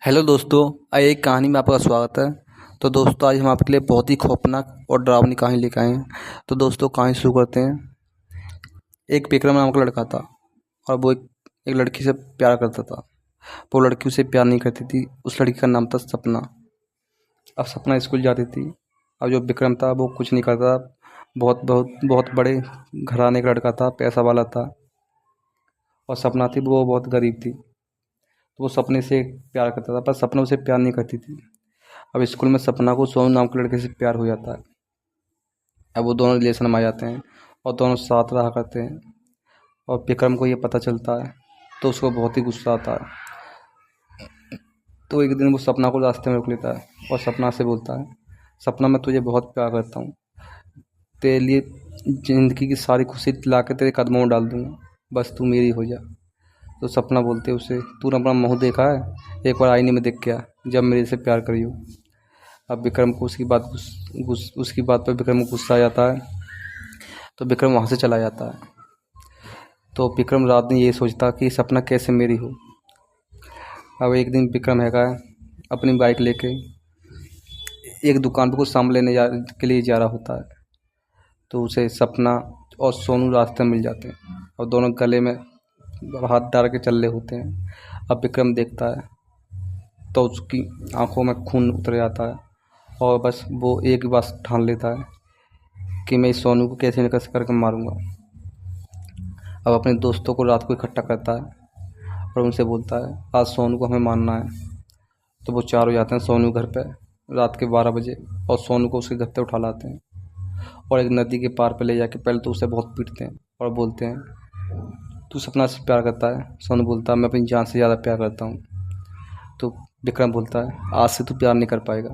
Hello दोस्तों। एक कहानी में आपका स्वागत है। तो दोस्तों आज हम आपके लिए बहुत ही खौफनाक और डरावनी कहानी लेकर आए हैं। तो दोस्तों कहानी शुरू करते हैं। एक विक्रम नाम का लड़का था और वो एक लड़की से प्यार करता था। वो लड़की उसे प्यार नहीं करती थी। उस लड़की का नाम था सपना। अब सपना स्कूल जाती थी। अब जो विक्रम था वो कुछ नहीं करता। बहुत बहुत बहुत बड़े घराने का लड़का था, पैसा वाला था। और सपना थी वो बहुत गरीब थी। तो वो सपने से प्यार करता था पर सपना उसे प्यार नहीं करती थी। अब स्कूल में सपना को सोनू नाम के लड़के से प्यार हो जाता है। अब वो दोनों रिलेशन में आ जाते हैं और दोनों साथ रहा करते हैं। और विक्रम को ये पता चलता है तो उसको बहुत ही गुस्सा आता है। तो एक दिन वो सपना को रास्ते में रोक लेता है और सपना से बोलता है, सपना मैं तुझे बहुत प्यार करता हूँ। तेरे लिए ज़िंदगी की सारी खुशी ला के तेरे कदमों में डाल दूँगा, बस तू मेरी हो जा। तो सपना बोलते उसे, तूने अपना मुँह देखा है? एक बार आईने में देख के आ जब मेरे से प्यार करी हो। अब विक्रम को उसकी बात पर विक्रम को गुस्सा आ जाता है। तो विक्रम वहाँ से चला जाता है। तो विक्रम रात दिन ये सोचता कि सपना कैसे मेरी हो। अब एक दिन विक्रम है अपनी बाइक लेके एक दुकान पे कुछ सामान के लिए जा रहा होता है। तो उसे सपना और सोनू रास्ते में मिल जाते हैं और दोनों गले में हाथ डाल के चल रहे होते हैं। अब विक्रम देखता है तो उसकी आंखों में खून उतर जाता है और बस वो एक बात ठान लेता है कि मैं इस सोनू को कैसे न कैसे करके मारूंगा। अब अपने दोस्तों को रात को इकट्ठा करता है और उनसे बोलता है, आज सोनू को हमें मारना है। तो वो चार हो जाते हैं सोनू घर पे रात के 12 बजे और सोनू को उसके घर पे उठा लाते हैं और एक नदी के पार पे ले जाके पहले तो उसे बहुत पीटते हैं और बोलते हैं, तू सपना से प्यार करता है? सोनू बोलता है, मैं अपनी जान से ज़्यादा प्यार करता हूँ। तो विक्रम बोलता है, आज से तू प्यार नहीं कर पाएगा।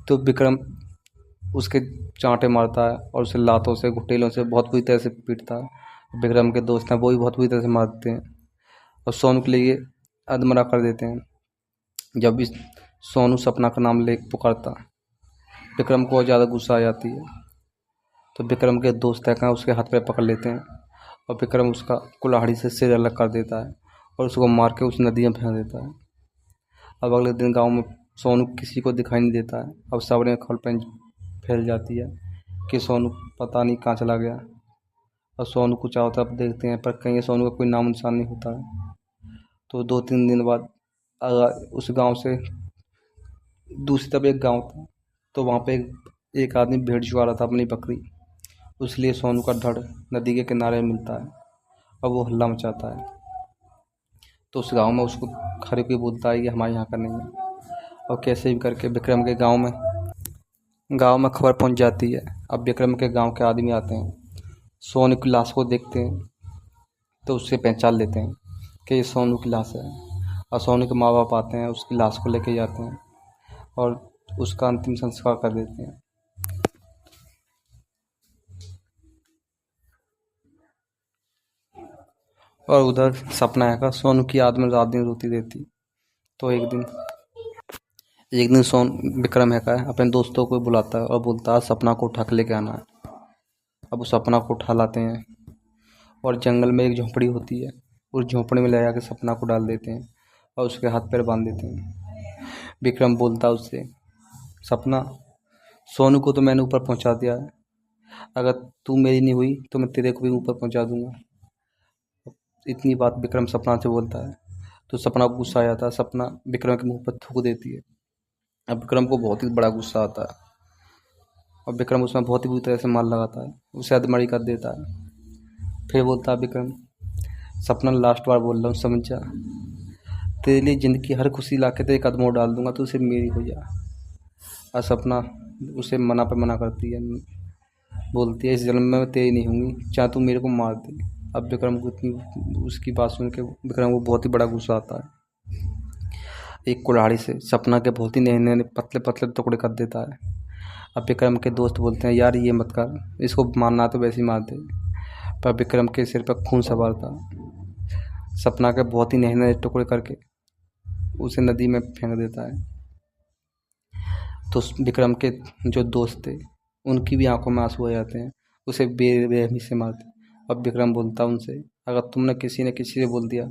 तो विक्रम उसके चांटे मारता है और उसे लातों से घुटेलों से बहुत बुरी तरह से पीटता है। विक्रम के दोस्त हैं वो भी बहुत बुरी तरह से मारते हैं और सोनू के लिए अधमरा कर देते हैं। जब भी सोनू सपना का नाम ले पुकारता विक्रम को और ज़्यादा गुस्सा आ जाती है। तो विक्रम के दोस्त हैं उसके हाथ पैर पकड़ लेते हैं और विक्रम उसका कुल्हाड़ी से सिर अलग कर देता है और उसको मार के उस नदी में फेंक देता है। अब अगले दिन गांव में सोनू किसी को दिखाई नहीं देता है। अब सबने खलबली फैल जाती है कि सोनू पता नहीं कहाँ चला गया। और सोनू को चारों तरफ देखते हैं पर कहीं सोनू का कोई नाम निशान नहीं होता है। तो 2-3 दिन बाद उस गांव से दूसरी तरफ एक गांव था। तो वहाँ पे एक आदमी भेड़ चुरा रहा था अपनी बकरी। इसलिए सोनू का धड़ नदी के किनारे मिलता है और वो हल्ला मचाता है। तो उस गांव में उसको खड़े कोई बोलता है कि हमारे यहाँ का नहीं है। और कैसे भी करके विक्रम के गांव में खबर पहुंच जाती है। अब विक्रम के गांव के आदमी आते हैं, सोनू की लाश को देखते हैं तो उससे पहचान लेते हैं कि ये सोनू की लाश है। और सोनू के माँ बाप आते हैं, उसकी लाश को लेके जाते हैं और उसका अंतिम संस्कार कर देते हैं। और उधर सपना है सोनू की याद में रात दिन रोती रहती। तो एक दिन विक्रम है अपने दोस्तों को बुलाता है और बोलता है, सपना को उठा के लेके आना है। अब उस सपना को उठा लाते हैं और जंगल में एक झोंपड़ी होती है, उस झोंपड़ी में ले जाकर सपना को डाल देते हैं और उसके हाथ पैर बांध देते हैं। विक्रम बोलता है उससे, सपना सोनू को तो मैंने ऊपर पहुंचा दिया है, अगर तू मेरी नहीं हुई तो मैं तेरे को भी ऊपर पहुंचा दूंगा। इतनी बात विक्रम सपना से बोलता है तो सपना को गुस्सा आ जाता है। सपना विक्रम के मुंह पर थूक देती है। अब विक्रम को बहुत ही बड़ा गुस्सा आता है और विक्रम उसमें बहुत ही बुरी तरह से मार लगाता है, उसे अधमरी कर देता है। फिर बोलता है विक्रम, सपना लास्ट बार बोल रहा हूँ, समझ जा, तेरे लिए ज़िंदगी की हर खुशी ला के तेरे कदमों में डाल दूंगा, तो उसे मेरी हो जा। और सपना उसे मना पे मना करती है, बोलती है, इस जन्म में मैं तेरी नहीं होंगी, चाहे तू मेरे को मार दे। अब विक्रम को उसकी बात सुन के विक्रम को बहुत ही बड़ा गुस्सा आता है। एक कुल्हाड़ी से सपना के बहुत ही नन्हे पतले पतले टुकड़े कर देता है। अब विक्रम के दोस्त बोलते हैं, यार ये मत कर, इसको मारना तो वैसे ही मार दे। पर विक्रम के सिर पर खून सवार था। सपना के बहुत ही नन्हे टुकड़े करके उसे नदी में फेंक देता है। तो विक्रम के जो दोस्त थे उनकी भी आंखों में आंसू आ जाते हैं, उसे बेरहमी से मारते। अब विक्रम बोलता उनसे, अगर तुमने किसी ने किसी से बोल दिया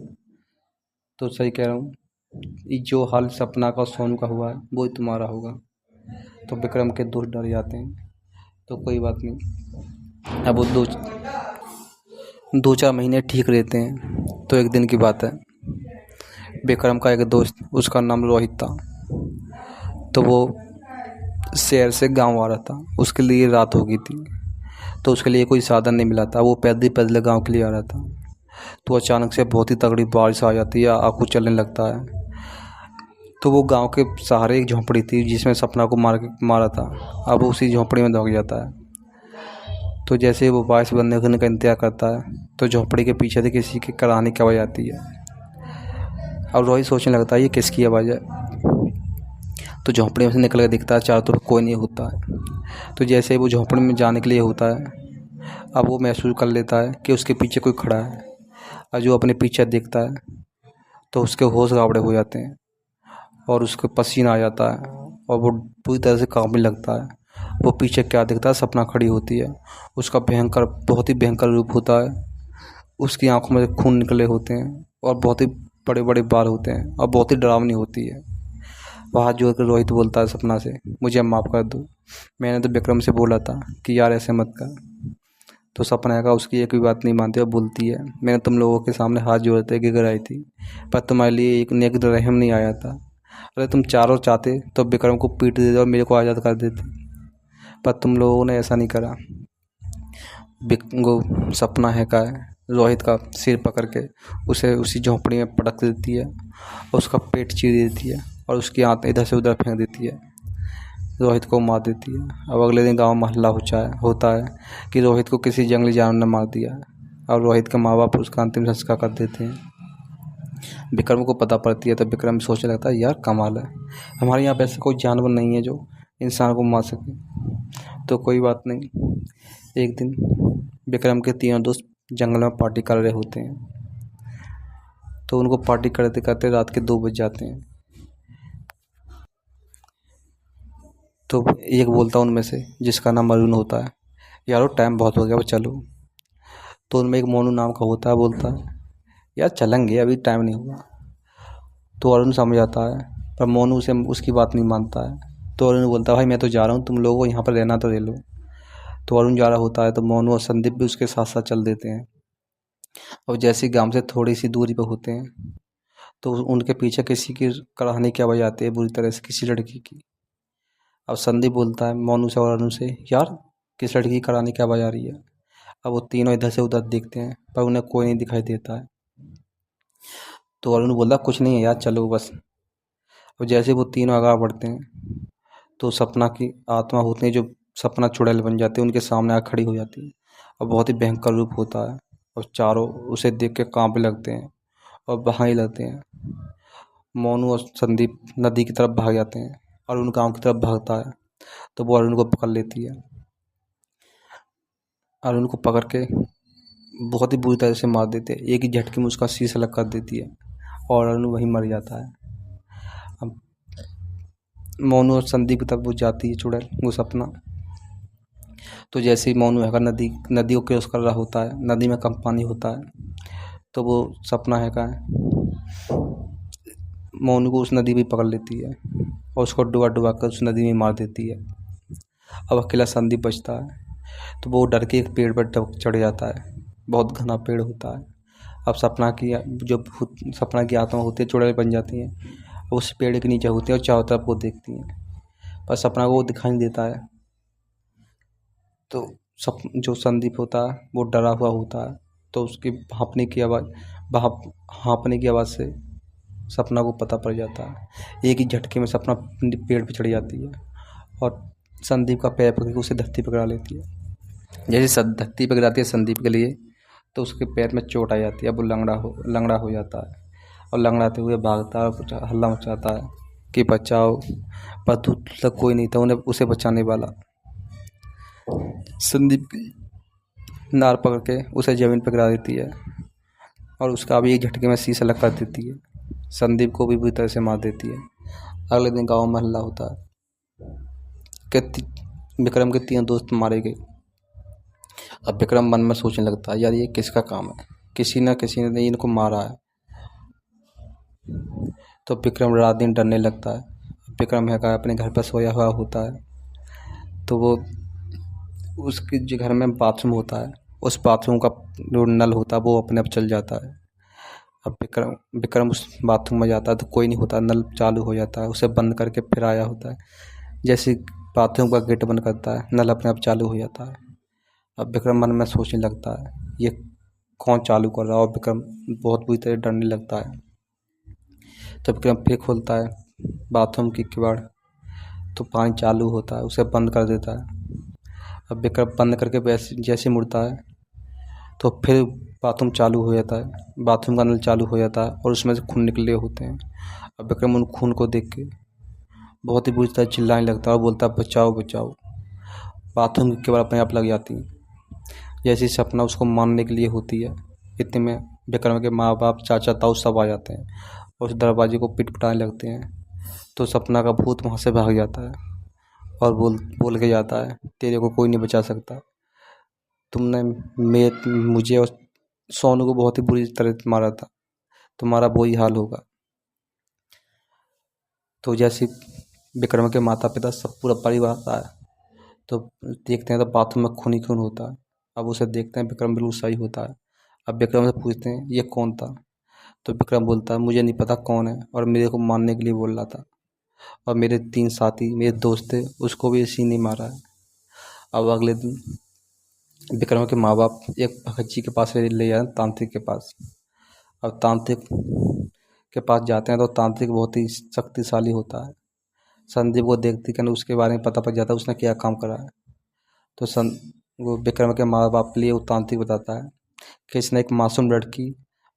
तो सही कह रहा हूँ, ये जो हाल सपना का और सोनू का हुआ है वो ही तुम्हारा होगा। तो विक्रम के दोस्त डर जाते हैं। तो कोई बात नहीं, अब वो दो चार महीने ठीक रहते हैं। तो एक दिन की बात है, विक्रम का एक दोस्त, उसका नाम रोहित था। तो वो शहर से गांव आ रहा था, उसके लिए रात हो गई थी। तो उसके लिए कोई साधन नहीं मिला था, वो पैदल पैदल गांव के लिए आ रहा था। तो अचानक से बहुत ही तगड़ी बारिश आ जाती है, आंखों चलने लगता है। तो वो गांव के सहारे एक झोंपड़ी थी जिसमें सपना को मारा था, अब उसी झोंपड़ी में दब जाता है। तो जैसे वो बारिश बंद होने का इंतजार करता है, तो झोंपड़ी के पीछे से किसी की कराहने की आवाज़ आती है। अब रोहित सोचने लगता है ये किसकी आवाज़ है। तो झोंपड़ी में से निकल कर दिखता है, चारों तरफ कोई नहीं होता है। तो जैसे वो झोंपड़ी में जाने के लिए होता है, अब वो महसूस कर लेता है कि उसके पीछे कोई खड़ा है। और जो अपने पीछे देखता है तो उसके होश गावड़े हो जाते हैं और उसको पसीना आ जाता है और वो पूरी तरह से कांपने लगता है। वो पीछे क्या दिखता है, सपना खड़ी होती है। उसका भयंकर, बहुत ही भयंकर रूप होता है। उसकी आंखों में खून निकले होते हैं और बहुत ही बड़े बड़े बाल होते हैं और बहुत ही डरावनी होती है। वहाँ जो रोहित बोलता है सपना से, मुझे माफ़ कर दो, मैंने तो विक्रम से बोला था कि यार ऐसे मत कर। तो सपना का उसकी एक भी बात नहीं मानती और बोलती है, मैंने तुम लोगों के सामने हाथ जोड़ते गिड़गिड़ाई थी, पर तुम्हारे लिए एक नेक रहम नहीं आया था। अरे तुम चारों चाहते तो विक्रम को पीट देते और मेरे को आज़ाद कर देते, पर तुम लोगों ने ऐसा नहीं करा। वो सपना है का रोहित का सिर पकड़ के उसे उसी झोंपड़ी में पटक देती है और उसका पेट चीर देती है और उसकी आंत इधर से उधर फेंक देती है, रोहित को मार देती है। अब अगले दिन गांव में हल्ला होता है कि रोहित को किसी जंगली जानवर ने मार दिया और रोहित के माँ बाप उसका अंतिम संस्कार कर देते हैं। विक्रम को पता पड़ती है तो विक्रम सोचने लगता है यार कमाल है, हमारे यहाँ पे ऐसा कोई जानवर नहीं है जो इंसान को मार सके। तो कोई बात नहीं, एक दिन विक्रम के तीनों दोस्त जंगल में पार्टी कर रहे होते हैं। तो उनको पार्टी करते करते रात के 2 बज जाते हैं। तो एक बोलता है उनमें से, जिसका नाम अरुण होता है, यारो टाइम बहुत हो गया, वो चलो। तो उनमें एक मोनू नाम का होता है, बोलता है यार चलेंगे, अभी टाइम नहीं हुआ। तो अरुण समझ आता है, पर मोनू उसे उसकी बात नहीं मानता है। तो अरुण बोलता है भाई मैं तो जा रहा हूँ, तुम लोगों को यहाँ पर रहना तो रह लो। तो अरुण जा रहा होता है तो मोनू और संदीप भी उसके साथ साथ चल देते हैं। और जैसे गांव से थोड़ी सी दूरी पर होते हैं तो उनके पीछे किसी की कराहने की आवाज़ आती है, बुरी तरह से किसी लड़की की। अब संदीप बोलता है मोनू से और अरुण से, यार किस लड़की की कराहने की आवाज़ आ रही है। अब वो तीनों इधर से उधर देखते हैं पर उन्हें कोई नहीं दिखाई देता है। तो अरुण बोलता कुछ नहीं है यार, चलो बस। और जैसे वो तीनों आगे बढ़ते हैं तो सपना की आत्मा होती है जो सपना चुड़ैल बन जाती है, उनके सामने आकर खड़ी हो जाती है और बहुत ही भयंकर रूप होता है और चारों उसे देख के कांपने लगते हैं और बहाने लगते हैं। मोनू और संदीप नदी की तरफ भाग जाते हैं, अरुण गांव की तरफ भागता है। तो वो अरुण को पकड़ लेती है, अरुण को पकड़ के बहुत ही बुरी तरह से मार देते हैं, एक ही झटके में उसका शीश अलग कर देती है और अरुण वहीं मर जाता है। अब मोनू और संदीप की तरफ वो जाती है चुड़ैल, वो सपना। तो जैसे ही मोनू है नदी को क्रॉस कर रहा होता है, नदी में कम पानी होता है। तो वो सपना है का मोनू को उस नदी में पकड़ लेती है और उसको डुबा डुबा कर उस नदी में मार देती है। अब अकेला संदीप बचता है। तो वो डर के एक पेड़ पर चढ़ जाता है, बहुत घना पेड़ होता है। अब सपना की आत्मा होती है चुड़ैल बन जाती है, उस पेड़ के नीचे होती है और चारों तरफ वो देखती हैं, पर सपना को वो दिखाई नहीं देता है। तो जो संदीप होता है वो डरा हुआ होता है, तो उसकी हाँपने की आवाज़ से सपना को पता पड़ जाता है। एक ही झटके में सपना पेड़ पे चढ़ जाती है और संदीप का पैर पकड़ के उसे धरती पर गिरा लेती है। जैसे धरती पर गिराती है संदीप के लिए, तो उसके पैर में चोट आ जाती है। अब वो लंगड़ा हो जाता है और लंगड़ाते हुए भागता है और हल्ला मचाता है कि बचाओ, पर दूर तक कोई नहीं था उसे बचाने वाला। संदीप की नार पकड़ के उसे ज़मीन पर गिरा देती है और उसका भी एक झटके में शीश अलग कर देती है, संदीप को भी बुरी तरह से मार देती है। अगले दिन गाँव में हल्ला होता है कि विक्रम के 3 दोस्त मारे गए। अब विक्रम मन में सोचने लगता है यार ये किसका काम है, किसी न किसी ने इनको मारा है। तो विक्रम रात दिन डरने लगता है। विक्रम है का अपने घर पर सोया हुआ होता है, तो वो उसके जो घर में बाथरूम होता है, उस बाथरूम का जो नल होता है वो अपने आप चल जाता है। अब विक्रम विक्रम उस बाथरूम में जाता है तो कोई नहीं होता, नल चालू हो जाता है, उसे बंद करके फिर आया होता है। जैसे ही बाथरूम का गेट बंद करता है, नल अपने आप चालू हो जाता है। अब विक्रम मन में सोचने लगता है ये कौन चालू कर रहा है, और विक्रम बहुत बुरी तरह डरने लगता है। तो विक्रम फिर खोलता है बाथरूम की किवाड़, तो पानी चालू होता है, उसे बंद कर देता है। अब विक्रम बंद करके वैसे जैसे मुड़ता है तो फिर बाथरूम चालू हो जाता है, बाथरूम का नल चालू हो जाता है और उसमें से खून निकले होते हैं। अब विक्रम उन खून को देख के बहुत ही बुरी तरह चिल्लाने लगता है और बोलता है बचाओ बचाओ। बाथरूम की केवल अपने आप लग जाती है। जैसी सपना उसको मारने के लिए होती है, इतने में विक्रम के माँ बाप चाचा ताऊ सब आ जाते हैं और उस दरवाजे को पिटपिटाने लगते हैं। तो सपना का भूत वहाँ से भाग जाता है और बोल बोल के जाता है तेरे को कोई नहीं बचा सकता, तुमने मुझे और सोनू को बहुत ही बुरी तरह मारा था, तुम्हारा वही हाल होगा। तो जैसे विक्रम के माता पिता सब पूरा परिवार आता है, तो देखते हैं तो बाथरूम में खून ही खून होता है। अब उसे देखते हैं विक्रम बिल्कुल सही होता है। अब विक्रम से पूछते हैं ये कौन था, तो विक्रम बोलता है मुझे नहीं पता कौन है, और मेरे को मारने के लिए बोल रहा था, और मेरे 3 साथी मेरे दोस्त थे उसको भी इसी ने मारा है। अब अगले दिन विक्रम के माँ बाप एक भगत जी के पास ले जाते हैं, तांत्रिक के पास। अब तांत्रिक के पास जाते हैं तो तांत्रिक बहुत ही शक्तिशाली होता है। संदीप को देखते कि उसके बारे में पता पड़ जाता है उसने क्या काम करा है। तो वो विक्रम के माँ बाप के लिए वो तांत्रिक बताता है कि इसने एक मासूम लड़की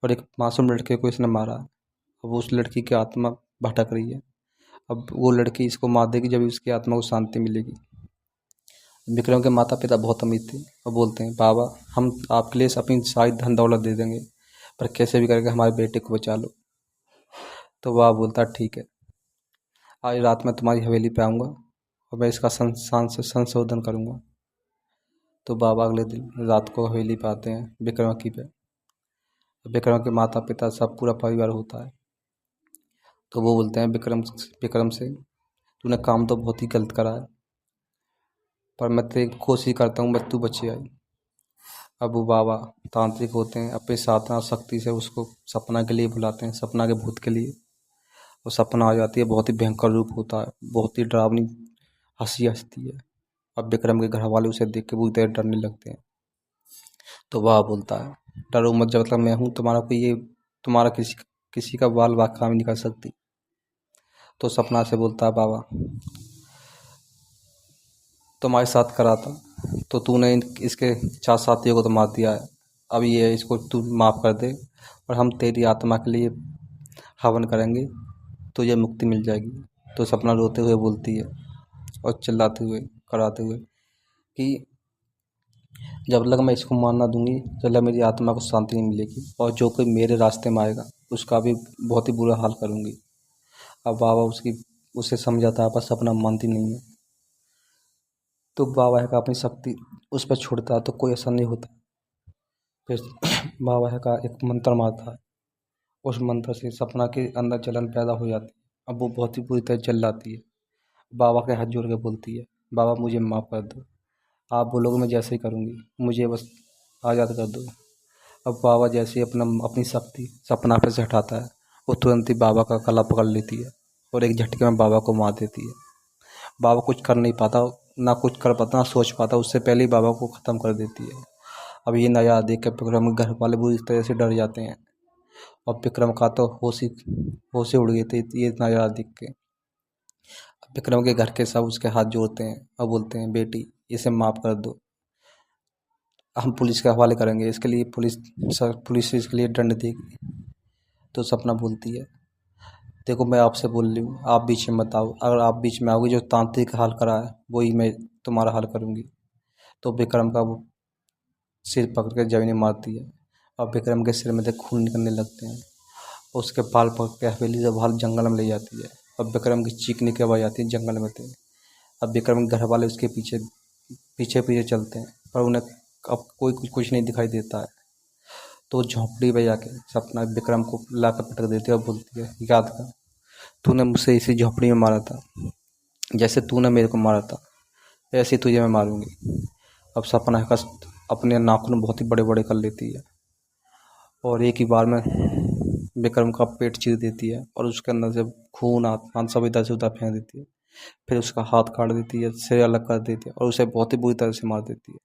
और एक मासूम लड़के को इसने मारा। अब उस लड़की की आत्मा भटक रही है, अब वो लड़की इसको मार देगी जब उसकी आत्मा को शांति मिलेगी। विक्रम के माता पिता बहुत अमीर थे और बोलते हैं बाबा हम आपके लिए अपनी सारी धन दौलत दे देंगे, पर कैसे भी करके हमारे बेटे को बचा लो। तो वह बोलता ठीक है, आज रात में तुम्हारी हवेली पे आऊँगा और मैं इसका संशोधन करूँगा। तो बाबा अगले दिन रात को हवेली पे आते हैं विक्रम की पे। विक्रम के माता पिता सब पूरा परिवार होता है। तो वो बोलते हैं विक्रम से तूने काम तो बहुत ही गलत करा है, पर मैं तेरी कोशिश करता हूँ बस तू बचे आई। अब वो बाबा तांत्रिक होते हैं, अपनी साधना शक्ति से उसको सपना के लिए बुलाते हैं, सपना के भूत के लिए। और सपना आ जाती है, बहुत ही भयंकर रूप होता है, बहुत ही डरावनी हंसी हंसती है। अब विक्रम के घर वाले उसे देख के पूरी तरह डरने लगते हैं। तो वह बोलता है डरो मत, जब तक मैं हूँ तुम्हारा किसी का बाल वाखा नहीं कर सकती। तो सपना से बोलता है बाबा तुम्हारे साथ करा था तो तूने इसके 4 साथियों को तो मार दिया है, अब ये इसको तू माफ़ कर दे और हम तेरी आत्मा के लिए हवन करेंगे तो ये मुक्ति मिल जाएगी। तो सपना रोते हुए बोलती है और चिल्लाते हुए कराते हुए कि जब तक मैं इसको मार ना दूंगी जब तक मेरी आत्मा को शांति नहीं मिलेगी, और जो कोई मेरे रास्ते में आएगा उसका भी बहुत ही बुरा हाल करूंगी। अब बाबा उसे समझाता है पर सपना मानती नहीं है। तो बाबा है का अपनी शक्ति उस पर छोड़ता है तो कोई असर नहीं होता। फिर बाबा है का एक मंत्र मारता है, उस मंत्र से सपना के अंदर जलन पैदा हो जाती है। अब वो बहुत ही बुरी तरह जल जाती है। बाबा के हाथ जोड़ के बोलती है बाबा मुझे माफ़ कर दो, आप बोलोगे मैं जैसे ही करूँगी, मुझे बस आज़ाद कर दो। अब बाबा जैसे ही अपनी शक्ति सपना पे से हटाता है, वो तुरंत ही बाबा का गला पकड़ लेती है और एक झटके में बाबा को मार देती है। बाबा कुछ कर नहीं पाता, ना कुछ कर पाता ना सोच पाता, उससे पहले ही बाबा को ख़त्म कर देती है। अब ये नज़ारा देख कर विक्रम के घर वाले बुरी तरह से डर जाते हैं और विक्रम का तो होश ही उड़ गए थे ये नज़ारा देख के। विक्रम के घर के सब उसके हाथ जोड़ते हैं और बोलते हैं बेटी इसे माफ़ कर दो, हम पुलिस के हवाले करेंगे, इसके लिए पुलिस इसके लिए दंड देगी। तो सपना बोलती है देखो मैं आपसे बोल रही हूँ, आप बीच में मत आओ, अगर आप बीच में आओगे जो तांत्रिक हाल करा है वही मैं तुम्हारा हल करूँगी। तो विक्रम का वो सिर पकड़ के जमीन में मारती है और विक्रम के सिर में से खून निकलने लगते हैं। उसके बाल पकड़ के हवेली से बाहर जंगल में ले जाती है और विक्रम की चीखने की आवाज़ आती है जंगल में थे। अब विक्रम के घर वाले उसके पीछे पीछे पीछे चलते हैं पर उन्हें अब कोई कुछ नहीं दिखाई देता है। तो झोंपड़ी पे जाके सपना विक्रम को लाकर पटक देती है और बोलती है याद कर तूने मुझसे इसी झोपड़ी में मारा था, जैसे तूने मेरे को मारा था ऐसे ही तुझे मैं मारूंगी। अब सपना का अपने नाखून बहुत ही बड़े बड़े कर लेती है और एक ही बार में विक्रम का पेट चीर देती है और उसके अंदर से खून आत्मा सब इधर से उधर फेंक देती है। फिर उसका हाथ काट देती है, सिर अलग कर देती है और उसे बहुत ही बुरी तरह से मार देती है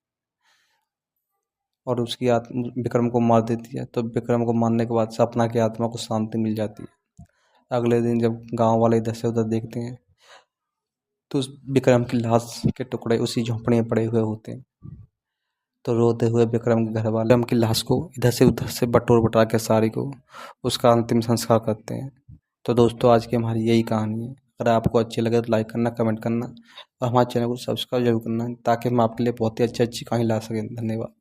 और उसकी आत्मा विक्रम को मार देती है। तो विक्रम को मारने के बाद सपना की आत्मा को शांति मिल जाती है। अगले दिन जब गांव वाले इधर से उधर देखते हैं तो उस विक्रम की लाश के टुकड़े उसी झोंपड़ी में पड़े हुए होते हैं। तो रोते हुए विक्रम के घर वाले विक्रम की लाश को इधर से उधर से बटोर बटा के सारी को उसका अंतिम संस्कार करते हैं। तो दोस्तों आज की हमारी यही कहानी है। अगर आपको अच्छी लगे तो लाइक करना, कमेंट करना और हमारे चैनल को सब्सक्राइब जरूर करना ताकि हम आपके लिए बहुत ही अच्छी अच्छी कहानी ला सकें। धन्यवाद।